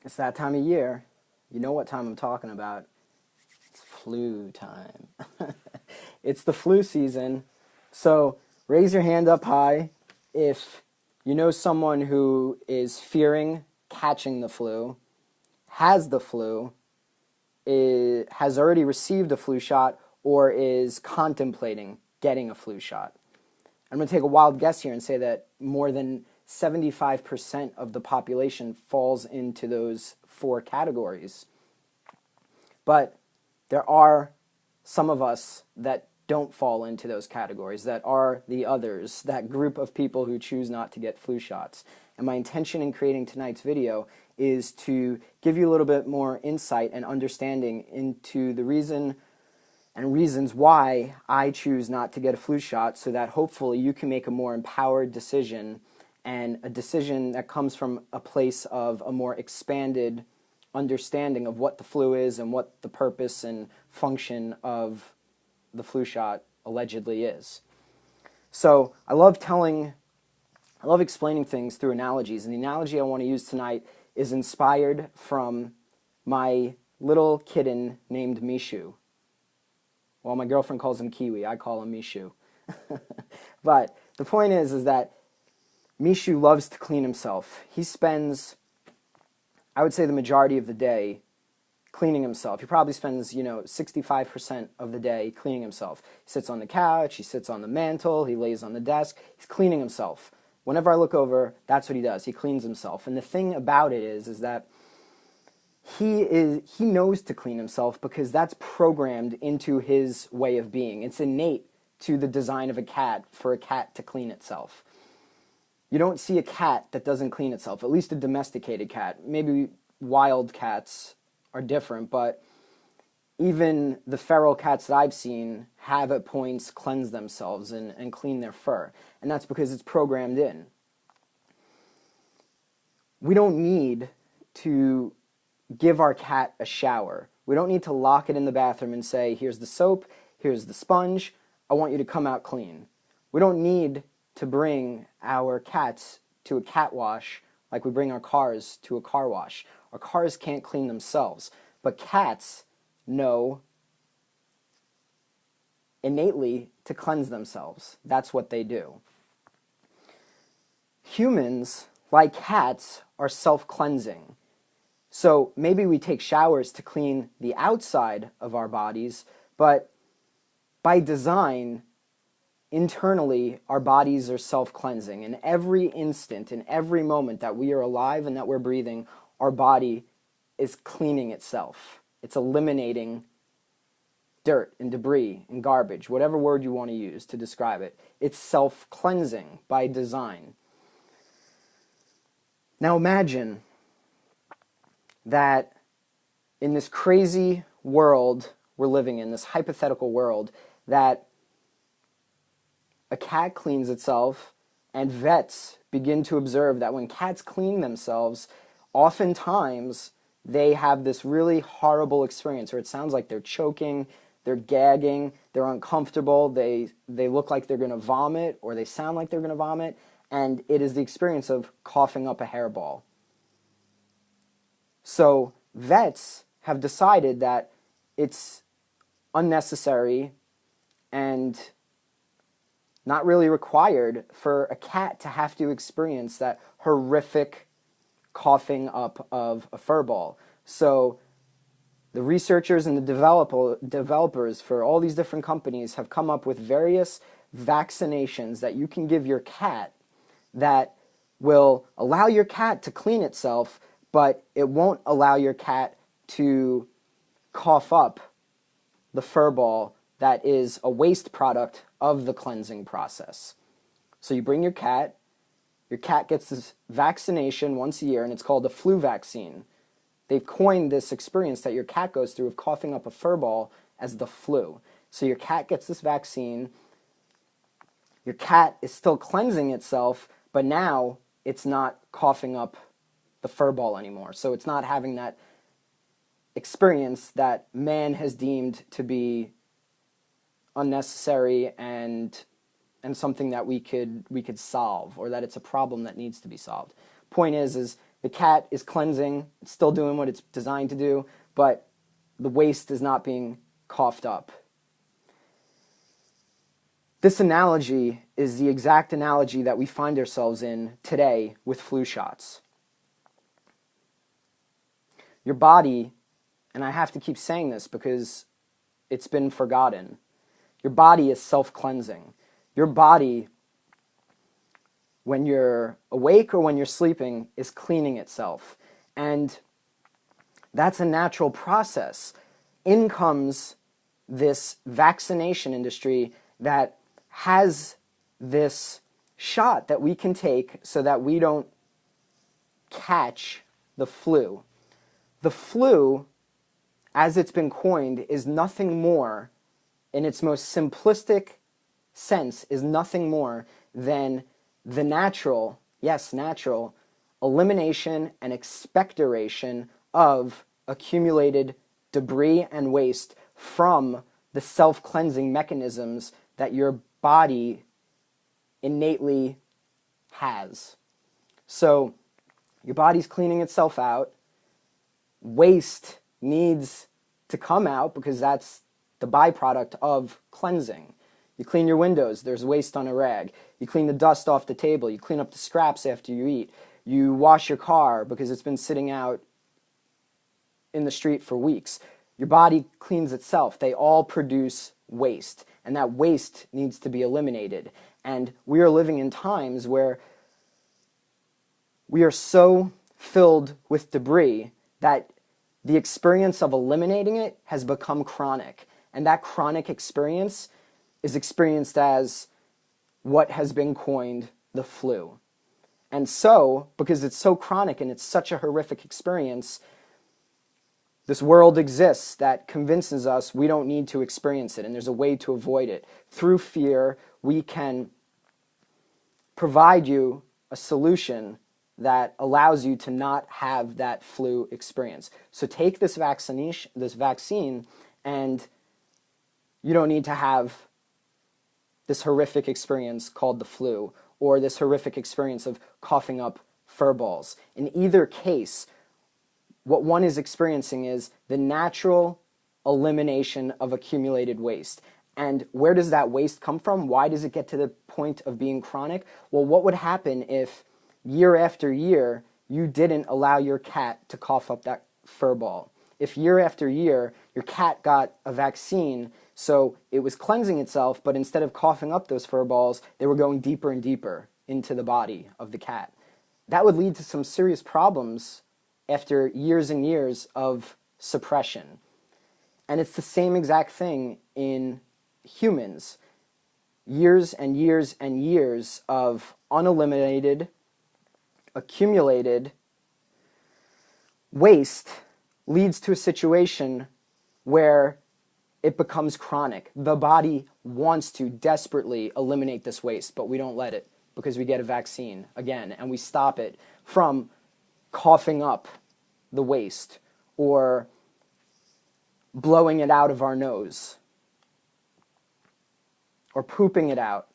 It's that time of year. You know what time I'm talking about. It's flu time. It's the flu season. So raise your hand up high if you know someone who is fearing catching the flu, has the flu, has already received a flu shot, or is contemplating getting a flu shot. I'm going to take a wild guess here and say that more than 75% of the population falls into those four categories. But there are some of us that don't fall into those categories, that are the others, that group of people who choose not to get flu shots. And my intention in creating tonight's video is to give you a little bit more insight and understanding into the reasons why I choose not to get a flu shot, so that hopefully you can make a more empowered decision, and a decision that comes from a place of a more expanded understanding of what the flu is and what the purpose and function of the flu shot allegedly is. So I love explaining things through analogies, and the analogy I want to use tonight is inspired from my little kitten named Mishu. Well, my girlfriend calls him Kiwi. I call him Mishu. But the point is that Mishu loves to clean himself. He spends, I would say, the majority of the day cleaning himself. He probably spends, 65% of the day cleaning himself. He sits on the couch, he sits on the mantle, he lays on the desk. He's cleaning himself. Whenever I look over, that's what he does. He cleans himself. And the thing about it is that he knows to clean himself because that's programmed into his way of being. It's innate to the design of a cat for a cat to clean itself. You don't see a cat that doesn't clean itself, at least a domesticated cat. Maybe wild cats are different, but even the feral cats that I've seen have at points cleansed themselves and clean their fur. And that's because it's programmed in. We don't need to give our cat a shower. We don't need to lock it in the bathroom and say, here's the soap, here's the sponge, I want you to come out clean. We don't need to bring our cats to a cat wash like we bring our cars to a car wash. Our cars can't clean themselves, but cats know innately to cleanse themselves. That's what they do. Humans, like cats, are self-cleansing. So maybe we take showers to clean the outside of our bodies, but by design, internally, our bodies are self-cleansing. In every instant, in every moment that we are alive and that we're breathing, our body is cleaning itself. It's eliminating dirt and debris and garbage, whatever word you want to use to describe it. It's self-cleansing by design. Now imagine that in this crazy world we're living in, this hypothetical world, that a cat cleans itself, and vets begin to observe that when cats clean themselves, oftentimes they have this really horrible experience, or it sounds like they're choking, they're gagging, they're uncomfortable, they look like they're going to vomit, or they sound like they're going to vomit, and it is the experience of coughing up a hairball. So vets have decided that it's unnecessary and not really required for a cat to have to experience that horrific coughing up of a fur ball. So the researchers and the developers for all these different companies have come up with various vaccinations that you can give your cat that will allow your cat to clean itself, but it won't allow your cat to cough up the fur ball that is a waste product of the cleansing process. So you bring your cat gets this vaccination once a year, and it's called the flu vaccine. They've coined this experience that your cat goes through of coughing up a fur ball as the flu. So your cat gets this vaccine, your cat is still cleansing itself, but now it's not coughing up the fur ball anymore. So it's not having that experience that man has deemed to be unnecessary and something that we could solve, or that it's a problem that needs to be solved. Point is The cat is cleansing, it's still doing what it's designed to do, but the waste is not being coughed up. This analogy is the exact analogy that we find ourselves in today with flu shots. Your body, and I have to keep saying this because it's been forgotten, your body is self-cleansing. Your body, when you're awake or when you're sleeping, is cleaning itself. And that's a natural process. In comes this vaccination industry that has this shot that we can take so that we don't catch the flu. The flu, as it's been coined, is nothing more, in its most simplistic sense, is nothing more than the natural, yes, natural, elimination and expectoration of accumulated debris and waste from the self-cleansing mechanisms that your body innately has. So your body's cleaning itself out. Waste needs to come out because that's the byproduct of cleansing. You clean your windows, there's waste on a rag. You clean the dust off the table. You clean up the scraps after you eat. You wash your car because it's been sitting out in the street for weeks. Your body cleans itself. They all produce waste, and that waste needs to be eliminated. And we are living in times where we are so filled with debris that the experience of eliminating it has become chronic. And that chronic experience is experienced as what has been coined the flu. And so, because it's so chronic and it's such a horrific experience, this world exists that convinces us we don't need to experience it, and there's a way to avoid it. Through fear, we can provide you a solution that allows you to not have that flu experience. So take this vaccine, and you don't need to have this horrific experience called the flu, or this horrific experience of coughing up fur balls. In either case, what one is experiencing is the natural elimination of accumulated waste. And where does that waste come from? Why does it get to the point of being chronic? Well, what would happen if year after year you didn't allow your cat to cough up that fur ball? If year after year your cat got a vaccine, so it was cleansing itself, but instead of coughing up those fur balls, they were going deeper and deeper into the body of the cat. That would lead to some serious problems after years and years of suppression. And it's the same exact thing in humans. Years and years and years of uneliminated, accumulated waste leads to a situation where it becomes chronic. The body wants to desperately eliminate this waste, but we don't let it because we get a vaccine again, and we stop it from coughing up the waste or blowing it out of our nose or pooping it out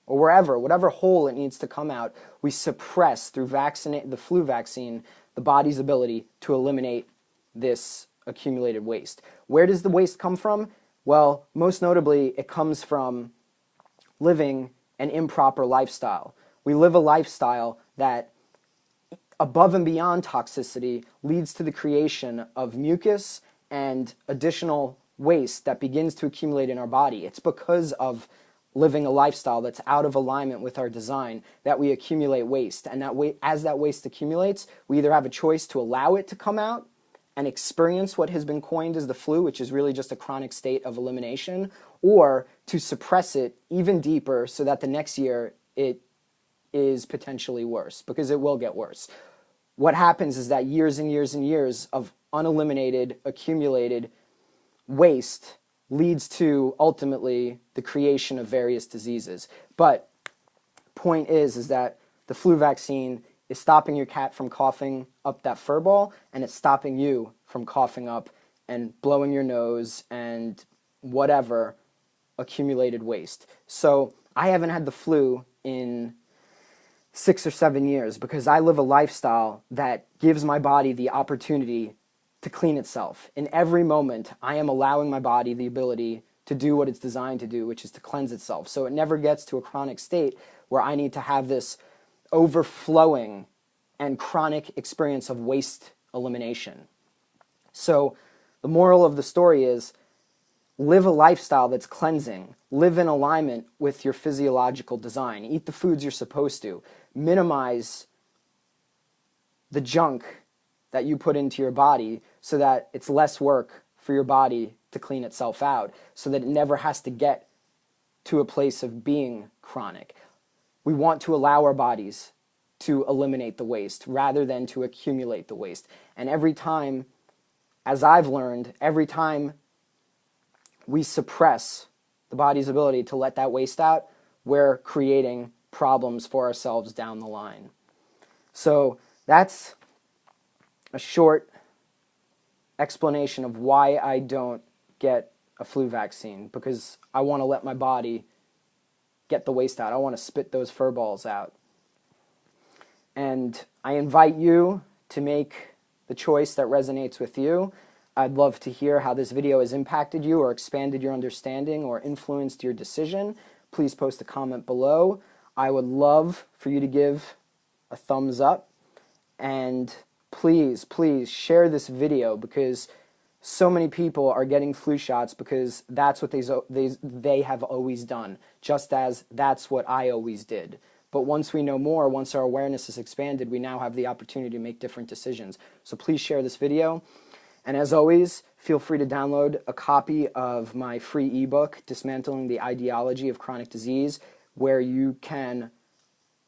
or whatever hole it needs to come out. We suppress through the flu vaccine the body's ability to eliminate this accumulated waste. Where does the waste come from? Well, most notably, it comes from living an improper lifestyle. We live a lifestyle that, above and beyond toxicity, leads to the creation of mucus and additional waste that begins to accumulate in our body. It's because of living a lifestyle that's out of alignment with our design that we accumulate waste. And as that waste accumulates, we either have a choice to allow it to come out and experience what has been coined as the flu, which is really just a chronic state of elimination, or to suppress it even deeper so that the next year it is potentially worse, because it will get worse. What happens is that years and years and years of uneliminated, accumulated waste leads to, ultimately, the creation of various diseases. But point is that the flu vaccine is stopping your cat from coughing up that fur ball, and it's stopping you from coughing up and blowing your nose and whatever accumulated waste. So I haven't had the flu in 6 or 7 years, because I live a lifestyle that gives my body the opportunity to clean itself. In every moment, I am allowing my body the ability to do what it's designed to do, which is to cleanse itself. So it never gets to a chronic state where I need to have this overflowing and chronic experience of waste elimination. So the moral of the story is, live a lifestyle that's cleansing. Live in alignment with your physiological design. Eat the foods you're supposed to. Minimize the junk that you put into your body so that it's less work for your body to clean itself out, so that it never has to get to a place of being chronic. We want to allow our bodies to eliminate the waste rather than to accumulate the waste. And every time, as I've learned, every time we suppress the body's ability to let that waste out, we're creating problems for ourselves down the line. So that's a short explanation of why I don't get a flu vaccine, because I want to let my body get the waste out. I want to spit those fur balls out. And I invite you to make the choice that resonates with you. I'd love to hear how this video has impacted you or expanded your understanding or influenced your decision. Please post a comment below. I would love for you to give a thumbs up. And please, please share this video, because so many people are getting flu shots because that's what they have always done, just as that's what I always did. But once we know more, once our awareness is expanded, we now have the opportunity to make different decisions. So please share this video. And as always, feel free to download a copy of my free ebook, Dismantling the Ideology of Chronic Disease, where you can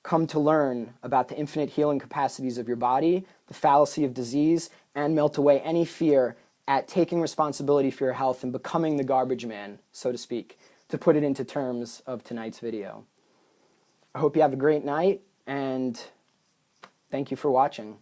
come to learn about the infinite healing capacities of your body, the fallacy of disease, and melt away any fear at taking responsibility for your health and becoming the garbage man, so to speak, to put it into terms of tonight's video. I hope you have a great night, and thank you for watching.